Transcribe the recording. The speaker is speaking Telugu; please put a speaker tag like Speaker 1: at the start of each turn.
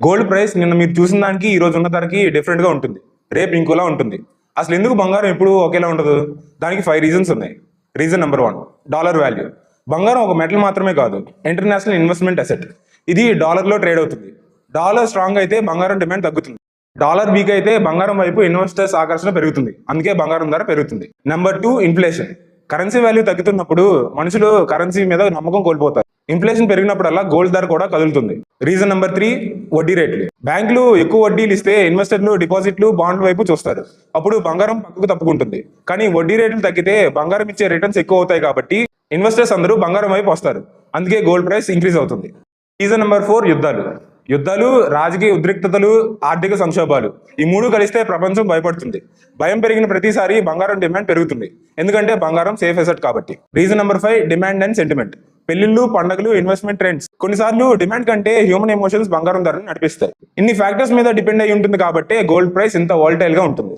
Speaker 1: గోల్డ్ ప్రైస్ నిన్న మీరు చూసిన దానికి ఈ రోజు ఉన్న ధరకి డిఫరెంట్ గా ఉంటుంది. రేపు ఇంకోలా ఉంటుంది. అసలు ఎందుకు బంగారం ఎప్పుడు ఒకేలా ఉండదు? దానికి 5 రీజన్స్ ఉన్నాయి. Reason number 1, dollar value. బంగారం ఒక మెటల్ మాత్రమే కాదు, ఇంటర్నేషనల్ ఇన్వెస్ట్మెంట్ అసెట్. ఇది డాలర్ లో ట్రేడ్ అవుతుంది. డాలర్ స్ట్రాంగ్ అయితే బంగారం డిమాండ్ తగ్గుతుంది. డాలర్ వీక్ అయితే బంగారం వైపు ఇన్వెస్టర్స్ ఆకర్షణ పెరుగుతుంది. అందుకే బంగారం ధర పెరుగుతుంది. Number 2, inflation. కరెన్సీ వాల్యూ తగ్గుతున్నప్పుడు మనుషులు కరెన్సీ మీద నమ్మకం కోల్పోతారు. ఇన్ఫ్లేషన్ పెరిగినప్పుడల్లా గోల్డ్ ధర కూడా కదులుతుంది. రీజన్ నెంబర్ 3, వడ్డీ రేట్లు. బ్యాంకులు ఎక్కువ వడ్డీలు ఇస్తే ఇన్వెస్టర్లు డిపాజిట్లు, బాండ్ల వైపు చూస్తారు. అప్పుడు బంగారం పక్కకు తప్పుకుంటుంది. కానీ వడ్డీ రేట్లు తగ్గితే బంగారం ఇచ్చే రిటర్న్స్ ఎక్కువ అవుతాయి కాబట్టి ఇన్వెస్టర్స్ అందరూ బంగారం వైపు వస్తారు. అందుకే గోల్డ్ ప్రైస్ ఇంక్రీజ్ అవుతుంది. రీజన్ నెంబర్ 4, యుద్ధాలు. యుద్ధాలు, రాజకీయ ఉద్రిక్తతలు, ఆర్థిక సంక్షోభాలు, ఈ మూడు కలిస్తే ప్రపంచం భయపడుతుంది. భయం పెరిగిన ప్రతిసారి బంగారం డిమాండ్ పెరుగుతుంది. ఎందుకంటే బంగారం సేఫ్ అసెట్ కాబట్టి. Reason number 5, demand and sentiment. పెళ్లిళ్ళు, పండుగలు, ఇన్వెస్ట్మెంట్ ట్రెండ్స్. కొన్నిసార్లు డిమాండ్ కంటే హ్యూమన్ ఎమోషన్స్ బంగారం ధరను నడిపిస్తాయి. ఇన్ని ఫ్యాక్టర్స్ మీద డిపెండ్ అయి ఉంటుంది కాబట్టి గోల్డ్ ప్రైస్ ఇంత వాలటైల్ గా ఉంటుంది.